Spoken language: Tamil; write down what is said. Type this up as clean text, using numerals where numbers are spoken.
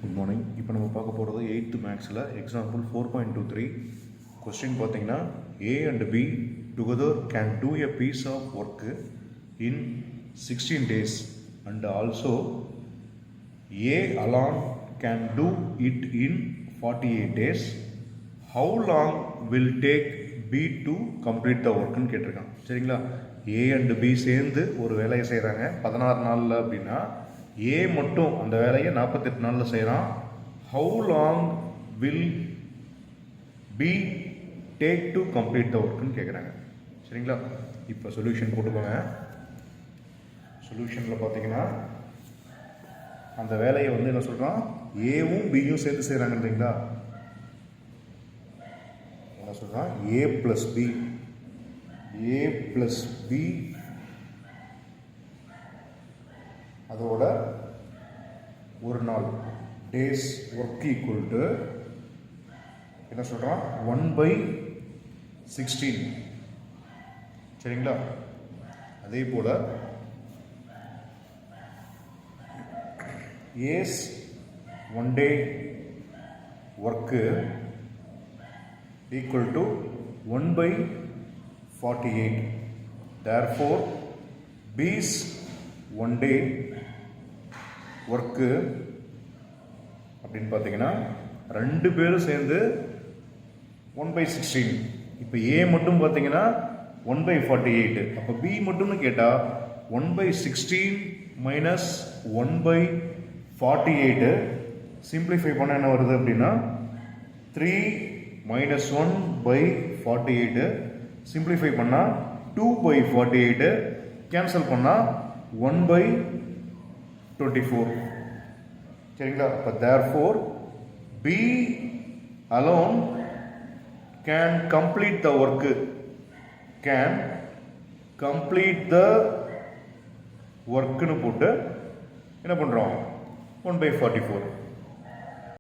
Good morning. இப்போ நம்ம பார்க்க போகிறது 8th மேக்ஸில் எக்ஸாம்பிள் 4.23. கொஸ்டின் பார்த்தீங்கன்னா A and B together can do a piece of work in 16 days and also A alone can do it in 48 days. How long will take B to complete the work ன்னு கேட்டிருக்காங்க. சரிங்களா? A and B சேர்ந்து ஒரு வேலையை செய்கிறாங்க 16 நாளில் அப்படின்னா ஏ மட்டும் அந்த வேலையை 48 நாளில் செய்கிறான். How long will be take to complete the ஒர்க்குன்னு கேட்குறாங்க. சரிங்களா? இப்போ சொல்யூஷன் போட்டுக்கோங்க. சொல்யூஷனில் பார்த்தீங்கன்னா அந்த வேலையை வந்து என்ன சொல்கிறான், ஏவும் பியும் சேர்ந்து செய்கிறாங்க இல்லைங்களா. என்ன சொல்கிறான், ஏ ப்ளஸ் பி அதோட ஒரு நாள் டேஸ் ஒர்க் ஈக்குவல் டு என்ன சொல்கிறான் 1/16. சரிங்களா? அதே போல் as 1 day work equal to 1/48. Therefore B's 1 day work அப்படின்னு பார்த்தீங்கன்னா ரெண்டு பேரும் சேர்ந்து 1/16. இப்போ ஏ மட்டும் பார்த்தீங்கன்னா 1/48. அப்போ பி மட்டும்னு கேட்டால் 1/16 மைனஸ் 1/48 சிம்பிளிஃபை பண்ண என்ன வருது அப்படின்னா 3 மைனஸ் 1/48 சிம்பிளிஃபை பண்ணால் 2/48 கேன்சல் பண்ணால் 1/24. சரிங்களா? அப்போ therefore B alone can complete the work, can complete the work னு போட்டு என்ன பண்ணுறோம் 1/44.